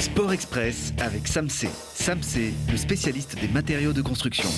Sport Express avec Samsé. Samsé, le spécialiste des matériaux de construction.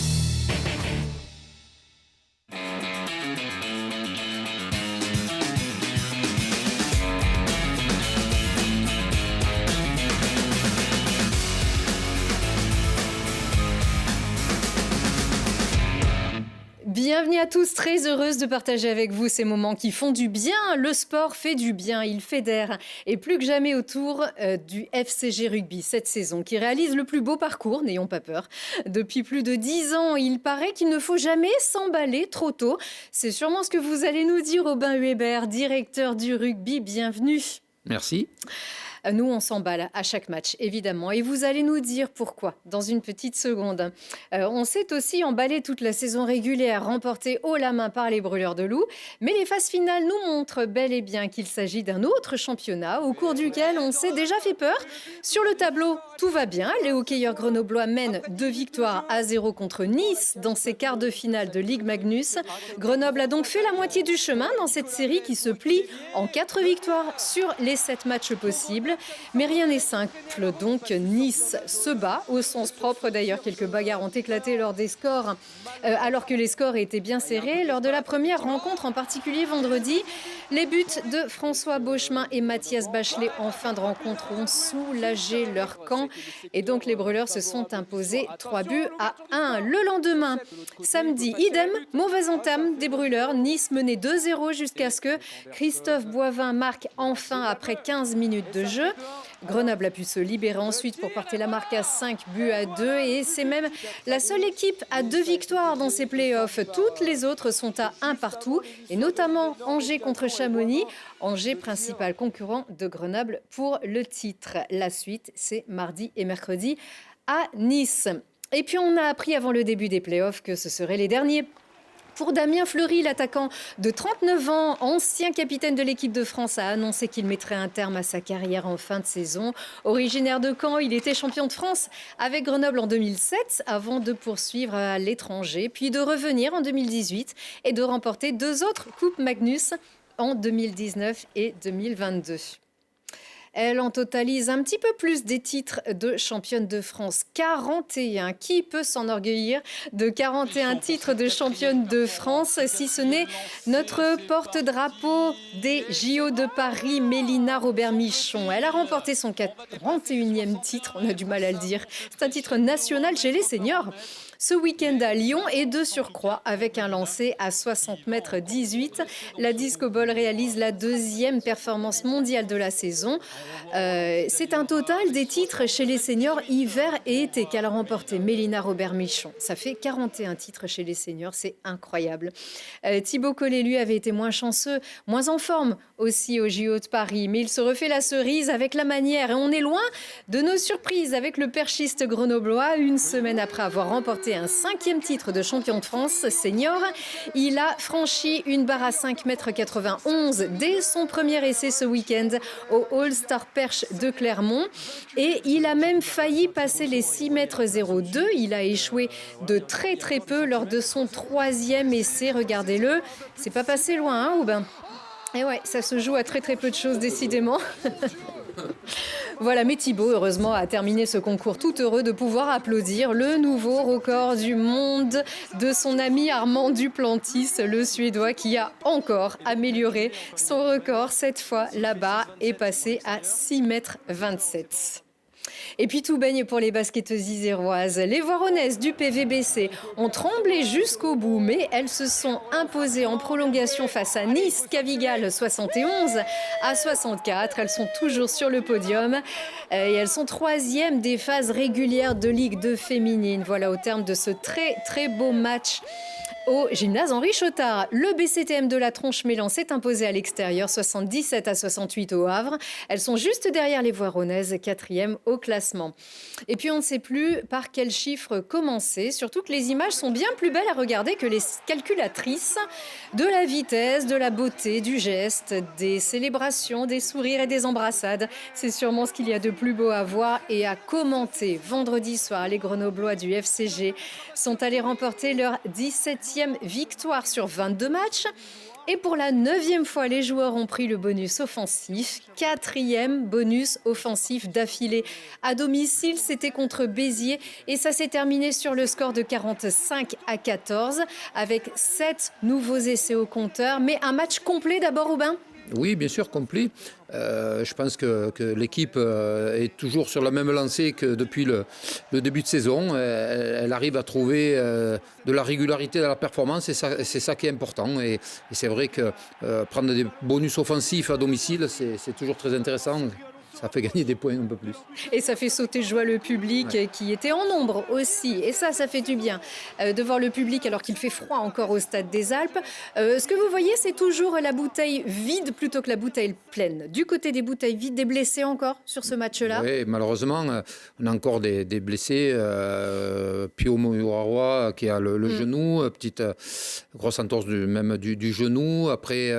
Bienvenue à tous, très heureuse de partager avec vous ces moments qui font du bien. Le sport fait du bien, il fédère et plus que jamais autour du FCG Rugby cette saison qui réalise le plus beau parcours, n'ayons pas peur. Depuis plus de 10 ans, il paraît qu'il ne faut jamais s'emballer trop tôt. C'est sûrement ce que vous allez nous dire, Aubin Hubert, directeur du rugby. Bienvenue. Merci. Nous, on s'emballe à chaque match, évidemment. Et vous allez nous dire pourquoi dans une petite seconde. On s'est aussi emballé toute la saison régulière, remportée haut la main par les Brûleurs de Loup. Mais les phases finales nous montrent bel et bien qu'il s'agit d'un autre championnat au cours duquel on s'est déjà fait peur. Sur le tableau, tout va bien. Les hockeyeurs grenoblois mènent 2-0 contre Nice dans ces quarts de finale de Ligue Magnus. Grenoble a donc fait la moitié du chemin dans cette série qui se plie en 4 victoires sur les 7 matchs possibles. Mais rien n'est simple, donc Nice se bat, au sens propre d'ailleurs. Quelques bagarres ont éclaté lors des scores, alors que les scores étaient bien serrés. Lors de la première rencontre, en particulier vendredi, les buts de François Beauchemin et Mathias Bachelet en fin de rencontre ont soulagé leur camp. Et donc les Brûleurs se sont imposés 3-1. Le lendemain, samedi, idem, mauvaise entame des Brûleurs. Nice menait 2-0 jusqu'à ce que Christophe Boivin marque enfin après 15 minutes de jeu. Grenoble a pu se libérer ensuite pour porter la marque à 5-2 et c'est même la seule équipe à 2 victoires dans ces playoffs. Toutes les autres sont à 1 partout et notamment Angers contre Chamonix. Angers, principal concurrent de Grenoble pour le titre. La suite, c'est mardi et mercredi à Nice. Et puis on a appris avant le début des playoffs que ce seraient les derniers. Pour Damien Fleury, l'attaquant de 39 ans, ancien capitaine de l'équipe de France, a annoncé qu'il mettrait un terme à sa carrière en fin de saison. Originaire de Caen, il était champion de France avec Grenoble en 2007 avant de poursuivre à l'étranger, puis de revenir en 2018 et de remporter 2 autres Coupes Magnus en 2019 et 2022. Elle en totalise un petit peu plus des titres de championne de France. 41. Qui peut s'enorgueillir de 41 titres de championne de France, si ce n'est notre porte-drapeau des JO de Paris, Mélina Robert-Michon. Elle a remporté son 41e titre, on a du mal à le dire. C'est un titre national chez les seniors. Ce week-end à Lyon et de surcroît avec un lancer à 60 mètres 18. La Disco Ball réalise la 2e performance mondiale de la saison. C'est un total des titres chez les seniors hiver et été qu'elle a remporté Mélina Robert-Michon. Ça fait 41 titres chez les seniors, c'est incroyable. Thibaut Collet, lui, avait été moins chanceux, moins en forme aussi au JO de Paris. Mais il se refait la cerise avec la manière. Et on est loin de nos surprises avec le perchiste grenoblois. Une semaine après avoir remporté un 5e titre de champion de France senior, il a franchi une barre à 5,91 m dès son premier essai ce week-end au All-Star Perche de Clermont. Et il a même failli passer les 6,02 m. Il a échoué de très peu lors de son 3e essai. Regardez-le, c'est pas passé loin, hein, Aubin ? Et ouais, ça se joue à très peu de choses, décidément. Voilà, mais Thibaut, heureusement, a terminé ce concours tout heureux de pouvoir applaudir le nouveau record du monde de son ami Armand Duplantis, le Suédois, qui a encore amélioré son record. Cette fois, la barre est passée à 6,27 m. Et puis tout baigne pour les basketteuses iséroises. Les Voironnaises du PVBC ont tremblé jusqu'au bout, mais elles se sont imposées en prolongation face à Nice Cavigal 71-64. Elles sont toujours sur le podium et elles sont 3e des phases régulières de Ligue 2 féminine. Voilà, au terme de ce très beau match au gymnase Henri Chotard, le BCTM de la Tronche-Mélan s'est imposé à l'extérieur, 77-68 au Havre. Elles sont juste derrière les Voironnaises, 4e au classement. Et puis on ne sait plus par quel chiffre commencer, surtout que les images sont bien plus belles à regarder que les calculatrices de la vitesse, de la beauté, du geste, des célébrations, des sourires et des embrassades. C'est sûrement ce qu'il y a de plus beau à voir et à commenter. Vendredi soir, les Grenoblois du FCG sont allés remporter leur 17e victoire sur 22 matchs. Et pour la 9e fois, les joueurs ont pris le bonus offensif. 4e bonus offensif d'affilée. À domicile, c'était contre Béziers et ça s'est terminé sur le score de 45-14 avec 7 nouveaux essais au compteur. Mais un match complet d'abord, Aubin ? Oui, bien sûr, complet. Je pense que l'équipe est toujours sur la même lancée que depuis le début de saison. Elle arrive à trouver de la régularité dans la performance et c'est ça qui est important. Et c'est vrai que prendre des bonus offensifs à domicile, c'est toujours très intéressant. Ça fait gagner des points un peu plus. Et ça fait sauter joie le public qui était en nombre aussi. Et ça fait du bien de voir le public alors qu'il fait froid encore au Stade des Alpes. Ce que vous voyez, c'est toujours la bouteille vide plutôt que la bouteille pleine. Du côté des bouteilles vides, des blessés encore sur ce match-là ? Oui, malheureusement, on a encore des blessés. Pio Moiroa qui a le genou, petite grosse entorse du genou. Après,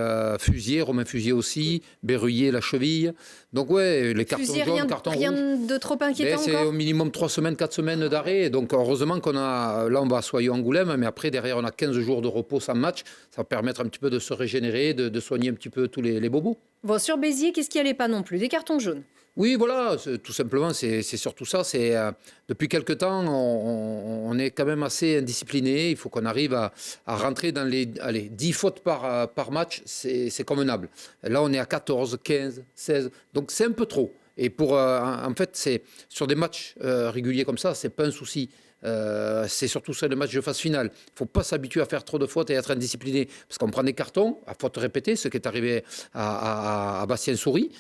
Romain Fusier aussi, Berruyer la cheville. Donc ouais, les cartons jaunes, cartons rouges. Rien de trop inquiétant c'est encore ? au minimum 3 semaines, 4 semaines d'arrêt. Donc heureusement qu'on a, là on va à Soyaux-Angoulême, mais après derrière on a 15 jours de repos sans match. Ça va permettre un petit peu de se régénérer, de soigner un petit peu tous les bobos. Bon, sur Béziers, qu'est-ce qui allait pas non plus ? Des cartons jaunes ? Oui, voilà, tout simplement, c'est surtout ça. Depuis quelque temps, on est quand même assez indiscipliné. Il faut qu'on arrive à rentrer dans les 10 fautes par match, c'est convenable. Là, on est à 14, 15, 16, donc c'est un peu trop. Et en fait, c'est sur des matchs réguliers comme ça, c'est pas un souci. C'est surtout sur le match de phase finale. Il ne faut pas s'habituer à faire trop de fautes et être indiscipliné. Parce qu'on prend des cartons à faute répétée, ce qui est arrivé à Bastien Souris.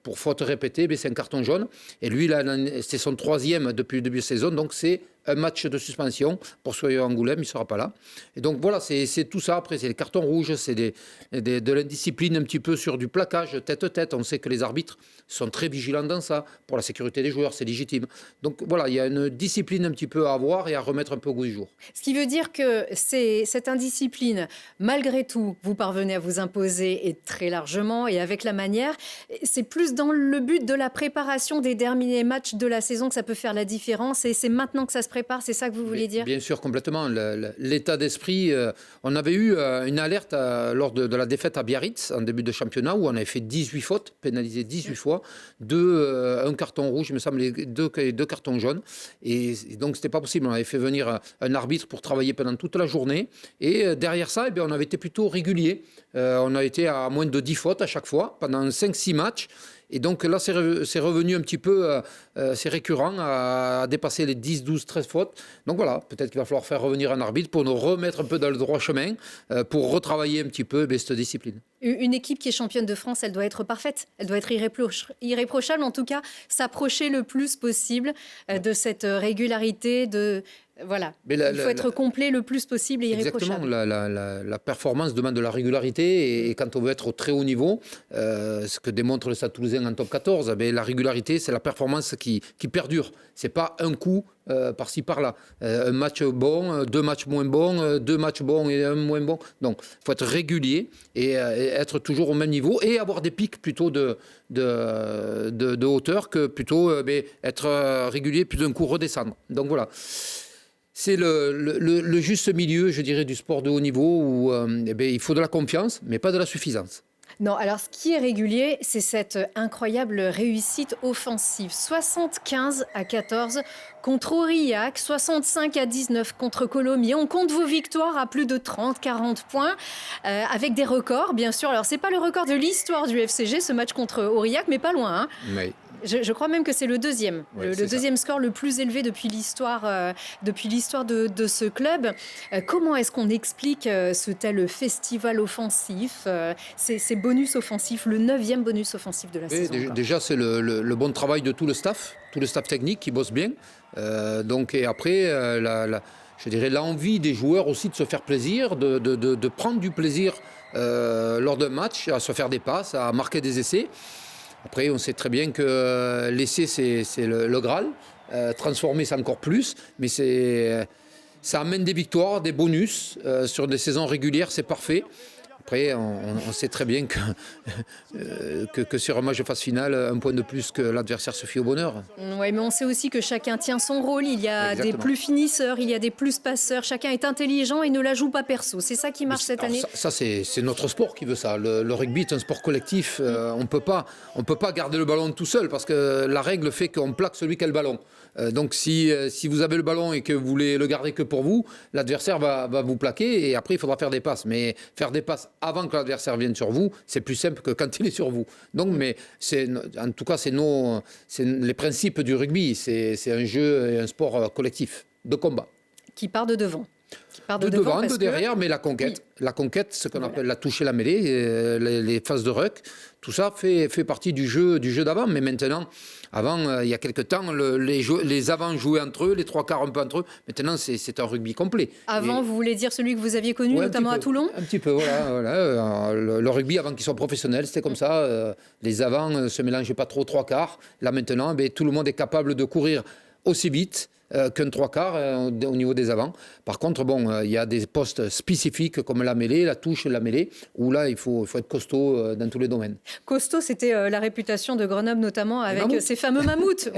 Pour faute répétée, c'est un carton jaune. Et lui, là, c'est son 3e depuis le début de saison. Donc c'est un match de suspension pour Soyaux-Angoulême, il ne sera pas là. Et donc voilà, c'est tout ça. Après, c'est les cartons rouges, c'est de l'indiscipline un petit peu sur du plaquage, tête-à-tête. On sait que les arbitres sont très vigilants dans ça. Pour la sécurité des joueurs, c'est légitime. Donc voilà, il y a une discipline un petit peu à avoir et à remettre un peu au goût du jour. Ce qui veut dire que cette indiscipline, malgré tout, vous parvenez à vous imposer et très largement et avec la manière. C'est plus dans le but de la préparation des derniers matchs de la saison que ça peut faire la différence et c'est maintenant que ça se prépare, c'est ça que vous voulez dire ? Bien sûr, complètement. L'état d'esprit, on avait eu une alerte lors de la défaite à Biarritz en début de championnat où on avait fait 18 fautes, pénalisé 18 fois, un carton rouge, il me semble, et deux cartons jaunes. Et donc, c'était pas possible. On avait fait venir un arbitre pour travailler pendant toute la journée. Et derrière ça, on avait été plutôt régulier. On a été à moins de 10 fautes à chaque fois pendant 5-6 matchs. Et donc là, c'est revenu un petit peu, c'est récurrent, à dépasser les 10, 12, 13 fautes. Donc voilà, peut-être qu'il va falloir faire revenir un arbitre pour nous remettre un peu dans le droit chemin, pour retravailler un petit peu cette discipline. Une équipe qui est championne de France, elle doit être parfaite, elle doit être irréprochable, en tout cas, s'approcher le plus possible de cette régularité, voilà, il faut être complet le plus possible et irréprochable. Exactement, la performance demande de la régularité et quand on veut être au très haut niveau, ce que démontre le Stade Toulousain en top 14, la régularité, c'est la performance qui perdure. C'est pas un coup par-ci par-là. Un match bon, 2 matchs moins bons, 2 matchs bons et un moins bon. Donc, il faut être régulier et être toujours au même niveau et avoir des pics plutôt de hauteur que plutôt être régulier puis d'un coup redescendre. Donc voilà. C'est le juste milieu, je dirais, du sport de haut niveau où il faut de la confiance, mais pas de la suffisance. Non, alors ce qui est régulier, c'est cette incroyable réussite offensive. 75-14 contre Aurillac, 65-19 contre Colomiers. On compte vos victoires à plus de 30-40 points, avec des records, bien sûr. Alors, c'est pas le record de l'histoire du FCG, ce match contre Aurillac, mais pas loin. Hein. Mais... Je crois même que c'est le deuxième, le deuxième score le plus élevé depuis l'histoire de ce club. Comment est-ce qu'on explique ce tel festival offensif, ces bonus offensifs, le 9e bonus offensif de la saison? Déjà, c'est le bon travail de tout le staff technique qui bosse bien. Et après, je dirais l'envie des joueurs aussi de se faire plaisir, de prendre du plaisir lors d'un match, à se faire des passes, à marquer des essais. Après, on sait très bien que l'essai, c'est le Graal. Transformer, c'est encore plus. Mais ça amène des victoires, des bonus. Sur des saisons régulières, c'est parfait. Après, on sait très bien que sur un match de phase finale, un point de plus que l'adversaire se fie au bonheur. Oui, mais on sait aussi que chacun tient son rôle. Il y a Exactement. des plus finisseurs, il y a des plus passeurs. Chacun est intelligent et ne la joue pas perso. C'est ça qui marche cette année. Ça c'est notre sport qui veut ça. Le rugby est un sport collectif. On peut pas garder le ballon tout seul parce que la règle fait qu'on plaque celui qui a le ballon. Donc si vous avez le ballon et que vous voulez le garder que pour vous, l'adversaire va vous plaquer et après il faudra faire des passes. Mais faire des passes avant que l'adversaire vienne sur vous, c'est plus simple que quand il est sur vous. Donc, mais en tout cas, c'est les principes du rugby. C'est un jeu et un sport collectif de combat. Qui part de devant. De devant, de derrière, mais la conquête. Oui. La conquête, ce qu'on appelle la touche et la mêlée, les phases de ruck, tout ça fait partie du jeu d'avant. Mais maintenant, avant, il y a quelques temps, les avants jouaient entre eux, les trois quarts un peu entre eux. Maintenant, c'est un rugby complet. Avant, vous voulez dire celui que vous aviez connu, notamment à Toulon ? Un petit peu, voilà. Le rugby, avant qu'ils soient professionnels, c'était comme ça. Les avants ne se mélangeaient pas trop, trois quarts. Là, maintenant, tout le monde est capable de courir aussi vite qu'un trois quarts au niveau des avants. Par contre, il y a des postes spécifiques comme la mêlée, la touche et la mêlée, où là, il faut être costaud dans tous les domaines. Costaud, c'était la réputation de Grenoble, notamment avec ces fameux mammouths,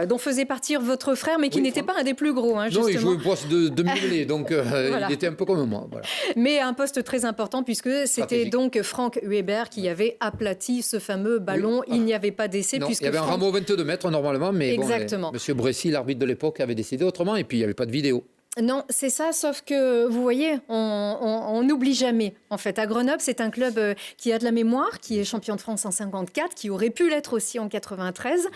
dont faisait partir votre frère, mais qui n'était pas un des plus gros, justement. Non, il jouait au poste de mêlée, donc il était un peu comme moi. Voilà. Mais un poste très important, puisque c'était donc Franck Huébert qui avait aplati ce fameux ballon. Il n'y avait pas d'essai. Il y avait un rameau 22 mètres, normalement, mais exactement. Monsieur Bressy, l'arbitre de l'époque, avait décidé autrement, et puis il n'y avait pas de vidéo. Non, c'est ça, sauf que, vous voyez, on n'oublie jamais. En fait, à Grenoble, c'est un club qui a de la mémoire, qui est champion de France en 54, qui aurait pu l'être aussi en 93,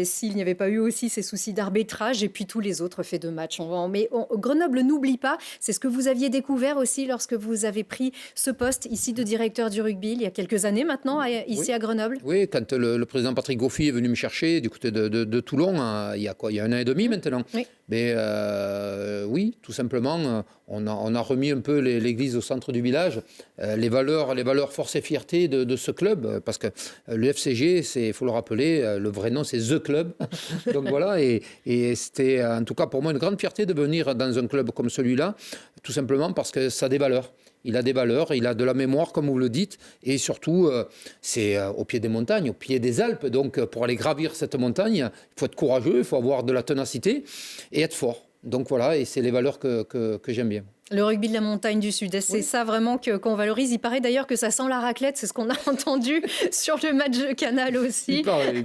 s'il n'y avait pas eu aussi ces soucis d'arbitrage, et puis tous les autres faits de match. Mais Grenoble n'oublie pas, c'est ce que vous aviez découvert aussi lorsque vous avez pris ce poste ici de directeur du rugby, il y a quelques années maintenant, ici à Grenoble. Oui, quand le président Patrick Goffi est venu me chercher du côté de Toulon, il y a 1 an et demi maintenant. Oui. Mais oui, tout simplement, on a remis un peu l'église au centre du village. Les valeurs force et fierté de ce club, parce que le FCG, il faut le rappeler, le vrai nom c'est The Club. Donc voilà, et c'était en tout cas pour moi une grande fierté de venir dans un club comme celui-là, tout simplement parce que ça a des valeurs. Il a des valeurs, il a de la mémoire, comme vous le dites, et surtout, c'est au pied des montagnes, au pied des Alpes. Donc, pour aller gravir cette montagne, il faut être courageux, il faut avoir de la ténacité et être fort. Donc voilà, et c'est les valeurs que j'aime bien. Le rugby de la montagne du Sud-Est, c'est ça vraiment qu'on valorise. Il paraît d'ailleurs que ça sent la raclette, c'est ce qu'on a entendu sur le match de Canal aussi. Il paraît.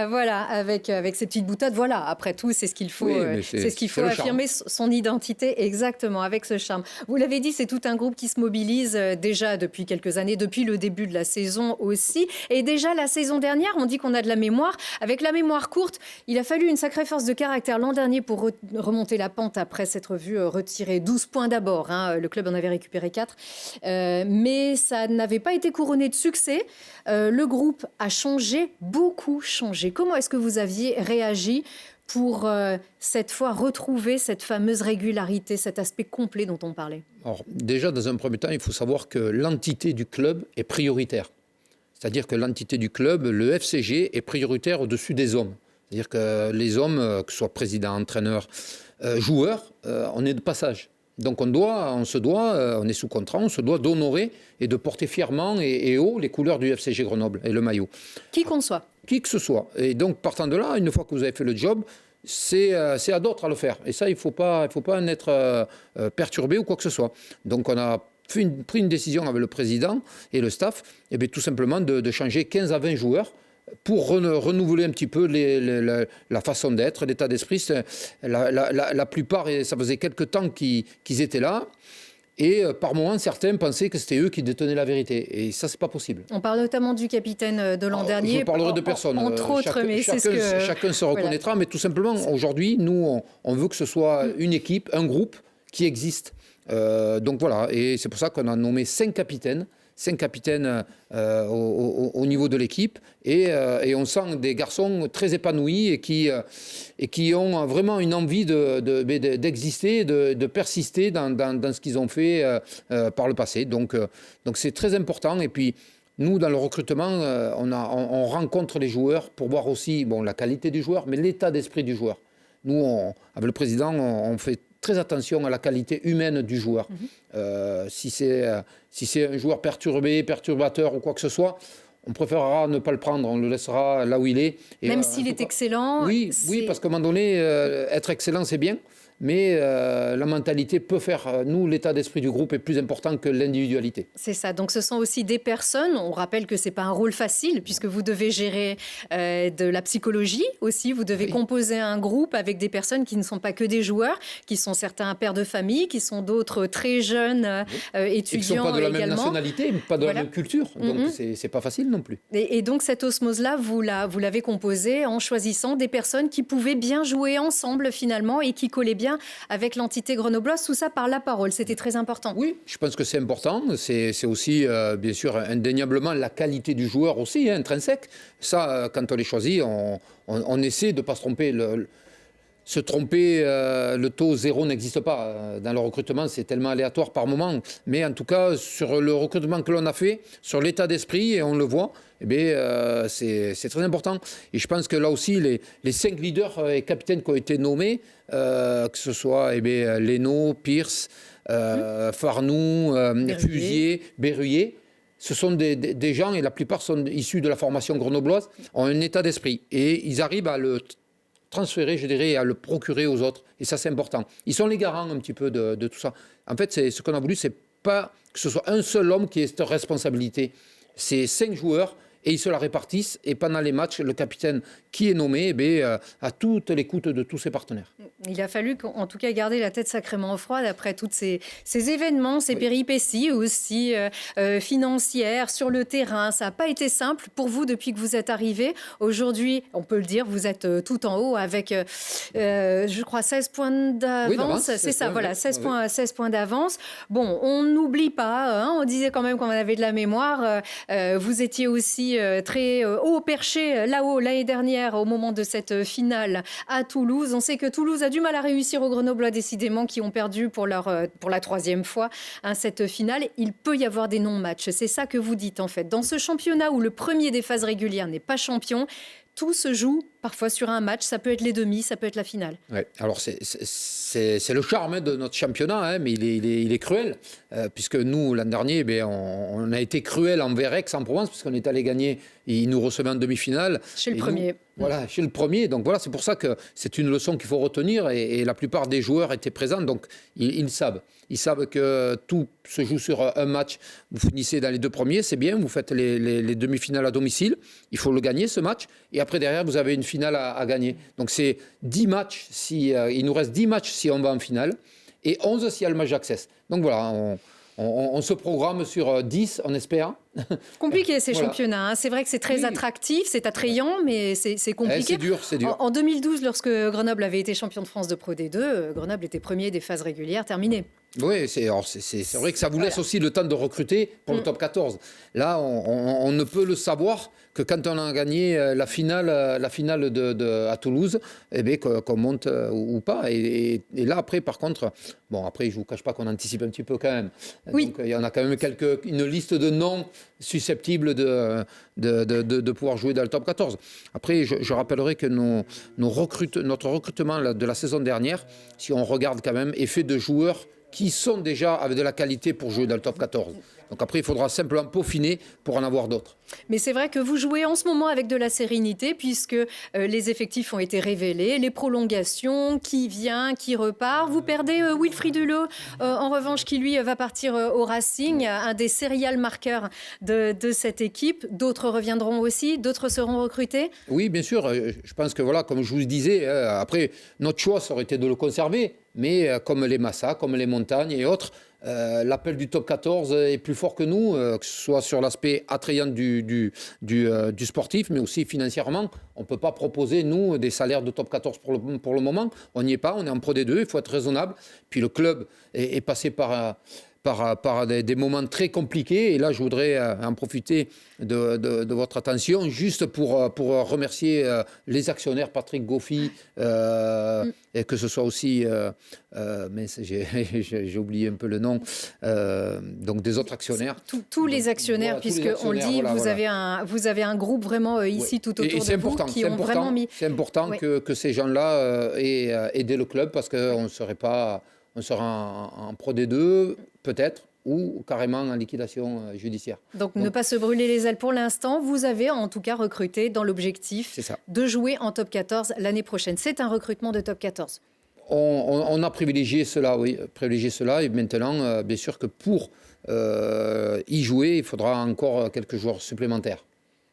Voilà, avec ces petites boutades. Voilà, après tout, c'est ce qu'il faut, c'est ce qu'il faut affirmer son identité exactement, avec ce charme. Vous l'avez dit, c'est tout un groupe qui se mobilise déjà depuis quelques années, depuis le début de la saison aussi. Et déjà la saison dernière, on dit qu'on a de la mémoire. Avec la mémoire courte, il a fallu une sacrée force de caractère l'an dernier pour remonter la pente après s'être vu retirer 12 points d'abord. Le club en avait récupéré 4, mais ça n'avait pas été couronné de succès. Le groupe a changé, beaucoup changé. Comment est-ce que vous aviez réagi pour cette fois retrouver cette fameuse régularité, cet aspect complet dont on parlait ? Alors, déjà, dans un premier temps, il faut savoir que l'entité du club est prioritaire. C'est-à-dire que l'entité du club, le FCG, est prioritaire au-dessus des hommes. C'est-à-dire que les hommes, que ce soit président, entraîneur, joueurs, on est de passage. Donc on est sous contrat, on se doit d'honorer et de porter fièrement et haut les couleurs du FCG Grenoble et le maillot. Qui qu'on soit. Qui que ce soit. Et donc partant de là, une fois que vous avez fait le job, c'est à d'autres à le faire. Et ça, il faut pas en être perturbé ou quoi que ce soit. Donc on a pris une décision avec le président et le staff, et bien, tout simplement de changer 15 à 20 joueurs pour renouveler un petit peu la façon d'être, l'état d'esprit. La plupart, et ça faisait quelques temps qu'ils étaient là, et par moments, certains pensaient que c'était eux qui détenaient la vérité. Et ça, c'est pas possible. On parle notamment du capitaine de l'an dernier. Je parlerai de personne. Entre autres, mais c'est ce que... Chacun se reconnaîtra, mais tout simplement, aujourd'hui, nous, on veut que ce soit une équipe, un groupe qui existe. Donc voilà, et c'est pour ça qu'on a nommé 5 capitaines au niveau de l'équipe, et on sent des garçons très épanouis et qui ont vraiment une envie d'exister, de persister dans ce qu'ils ont fait par le passé. Donc c'est très important. Et puis nous, dans le recrutement, on rencontre les joueurs pour voir aussi la qualité du joueur, mais l'état d'esprit du joueur. Nous, avec le président, on fait très attention à la qualité humaine du joueur. Si c'est un joueur perturbateur ou quoi que ce soit, on préférera ne pas le prendre, on le laissera là où il est. Et même s'il est excellent. Oui, parce qu'à un moment donné, être excellent, c'est bien. Mais la mentalité peut faire... Nous, l'état d'esprit du groupe est plus important que l'individualité. C'est ça. Donc, ce sont aussi des personnes. On rappelle que ce n'est pas un rôle facile puisque vous devez gérer de la psychologie aussi. Vous devez composer un groupe avec des personnes qui ne sont pas que des joueurs, qui sont certains pères de famille, qui sont d'autres très jeunes étudiants également. Et qui ne sont pas de la même nationalité, pas de la même culture. Donc, ce n'est pas facile non plus. Et donc, cette osmose-là, vous l'avez composée en choisissant des personnes qui pouvaient bien jouer ensemble finalement et qui collaient bien avec l'entité grenobloise, tout ça par la parole. C'était très important. Oui, je pense que c'est important. C'est aussi, bien sûr, indéniablement la qualité du joueur aussi, intrinsèque. Ça, quand on les choisit, on essaie de ne pas se tromper. Se tromper, le taux zéro n'existe pas. Dans le recrutement, c'est tellement aléatoire par moment. Mais en tout cas, sur le recrutement que l'on a fait, sur l'état d'esprit, et on le voit, c'est très important. Et je pense que là aussi, les 5 leaders et capitaines qui ont été nommés, que ce soit Leno, Pierce, Farnou, Fusier, Berruyer, ce sont des gens, et la plupart sont issus de la formation grenobloise, ont un état d'esprit. Et ils arrivent à le transférer, je dirais, et à le procurer aux autres. Et ça, c'est important. Ils sont les garants un petit peu de tout ça. En fait, ce qu'on a voulu, c'est pas que ce soit un seul homme qui ait cette responsabilité. C'est 5 joueurs et ils se la répartissent. Et pendant les matchs, le capitaine qui est nommé a toute l'écoute de tous ses partenaires. Il a fallu, en tout cas, garder la tête sacrément froide après tous ces événements, ces péripéties aussi financières sur le terrain. Ça n'a pas été simple pour vous depuis que vous êtes arrivé. Aujourd'hui, on peut le dire, vous êtes tout en haut avec, je crois, 16 points d'avance. Oui, c'est ça, voilà, 16 points d'avance. Bon, on n'oublie pas, on disait quand même qu'on avait de la mémoire. Vous étiez aussi très haut perché là-haut l'année dernière au moment de cette finale à Toulouse. On sait que Toulouse a du mal à réussir aux Grenoblois, décidément, qui ont perdu pour la 3e fois cette finale. Il peut y avoir des non-matchs. C'est ça que vous dites, en fait. Dans ce championnat où le premier des phases régulières n'est pas champion, tout se joue parfois sur un match. Ça peut être les demi, ça peut être la finale. Ouais, alors c'est le charme de notre championnat, mais il est cruel. Puisque nous, l'an dernier, on a été cruel envers Aix-en-Provence, puisqu'on est allé gagner, ils nous recevaient en demi-finale. Chez le premier. Voilà, chez le premier. Donc voilà, c'est pour ça que c'est une leçon qu'il faut retenir. Et la plupart des joueurs étaient présents, donc ils savent. Ils savent que tout se joue sur un match. Vous finissez dans les 2 premiers, c'est bien. Vous faites les demi-finales à domicile. Il faut le gagner, ce match. Et après, derrière, vous avez une finale à gagner. Donc c'est 10 matchs. Il nous reste 10 matchs si on va en finale. Et 11 s'il y a le match d'accès. Donc voilà, on se programme sur 10, on espère. Compliqué ces championnats. C'est vrai que c'est très attractif, c'est attrayant, mais c'est compliqué. C'est dur. En 2012, lorsque Grenoble avait été champion de France de Pro D2, Grenoble était premier des phases régulières terminées. Oui, c'est vrai que ça vous laisse aussi le temps de recruter pour le top 14. Là, on ne peut le savoir que quand on a gagné la finale à Toulouse, qu'on monte ou pas. Et là, après, par contre, après, je ne vous cache pas qu'on anticipe un petit peu quand même. Oui. Donc, il y en a quand même une liste de noms susceptibles de pouvoir jouer dans le top 14. Après, je rappellerai que notre recrutement de la saison dernière, si on regarde quand même, est fait de joueurs qui sont déjà avec de la qualité pour jouer dans le top 14. Donc après, il faudra simplement peaufiner pour en avoir d'autres. Mais c'est vrai que vous jouez en ce moment avec de la sérénité puisque les effectifs ont été révélés, les prolongations, qui vient, qui repart. Vous perdez Wilfried Hulot, en revanche, qui lui va partir au Racing, un des serial marqueurs de cette équipe. D'autres reviendront aussi, d'autres seront recrutés. Oui, bien sûr. Je pense que voilà, comme je vous le disais, après, notre choix, ça aurait été de le conserver. Mais comme les Massas, comme les Montagnes et autres, l'appel du top 14 est plus fort que nous, que ce soit sur l'aspect attrayant du sportif, mais aussi financièrement. On ne peut pas proposer, nous, des salaires de top 14 pour le moment. On n'y est pas, on est en Pro D2, il faut être raisonnable. Puis le club est passé par par des moments très compliqués. Et là, je voudrais en profiter de votre attention, juste pour remercier les actionnaires, Patrick Goffi, et que ce soit aussi, mais j'ai oublié un peu le nom, donc des autres actionnaires. Tous les actionnaires, puisqu'on le dit, vous avez un groupe vraiment ici tout autour de vous qui ont vraiment mis... C'est important que ces gens-là aient aidé le club, parce qu'on sera en Pro D2, peut-être, ou carrément en liquidation judiciaire. Donc ne pas se brûler les ailes pour l'instant. Vous avez en tout cas recruté dans l'objectif de jouer en top 14 l'année prochaine. C'est un recrutement de top 14. On a privilégié cela, oui. Et maintenant, bien sûr que pour y jouer, il faudra encore quelques jours supplémentaires.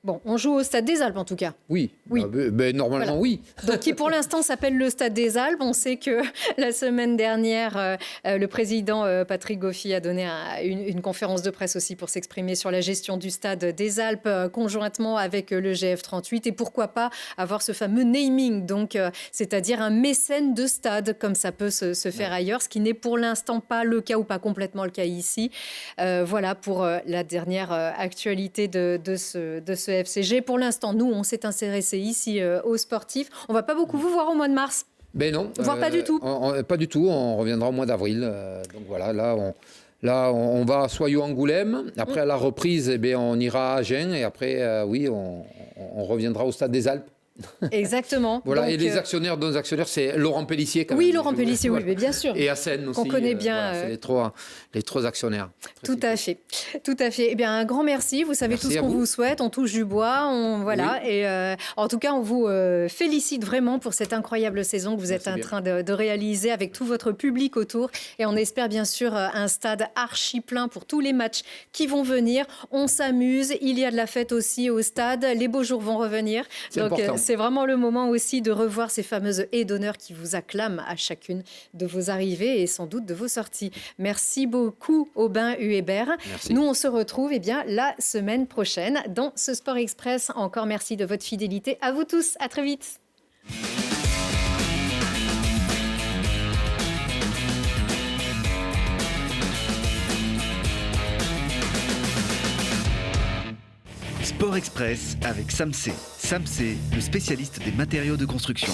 Bon, on joue au Stade des Alpes en tout cas. Oui. Normalement oui. Donc qui pour l'instant s'appelle le Stade des Alpes. On sait que la semaine dernière, le président Patrick Goffi a donné une conférence de presse aussi pour s'exprimer sur la gestion du Stade des Alpes conjointement avec le GF38 et pourquoi pas avoir ce fameux naming, donc c'est-à-dire un mécène de stade comme ça peut se faire ailleurs, ce qui n'est pour l'instant pas le cas ou pas complètement le cas ici. Voilà pour la dernière actualité de ce FCG. Pour l'instant, nous, on s'est intéressé ici aux sportifs. On va pas beaucoup vous voir au mois de mars. Ben non. Voire pas du tout. Pas du tout. On reviendra au mois d'avril. Donc voilà, là, on va à Soyaux-Angoulême. Après, à la reprise, on ira à Agen. Et après, on reviendra au Stade des Alpes. Exactement. Voilà, donc, et les actionnaires, nos actionnaires, c'est Laurent Pellissier. Quand oui, même, Laurent Pellissier, oui, mais bien sûr. Et Hassen aussi. Qu'on connaît bien. Voilà, c'est les trois actionnaires. Tout à fait. Eh bien, un grand merci. Vous savez tout ce qu'on vous souhaite. On touche du bois. Voilà. Oui. Et en tout cas, on vous félicite vraiment pour cette incroyable saison que vous êtes en train de réaliser avec tout votre public autour. Et on espère bien sûr un stade archi plein pour tous les matchs qui vont venir. On s'amuse. Il y a de la fête aussi au stade. Les beaux jours vont revenir. Donc, c'est vraiment le moment aussi de revoir ces fameuses haies d'honneur qui vous acclament à chacune de vos arrivées et sans doute de vos sorties. Merci beaucoup, Aubin Huébert. Nous, on se retrouve la semaine prochaine dans ce Sport Express. Encore merci de votre fidélité. À vous tous. À très vite. Sport Express avec Samsé. Samsé, le spécialiste des matériaux de construction.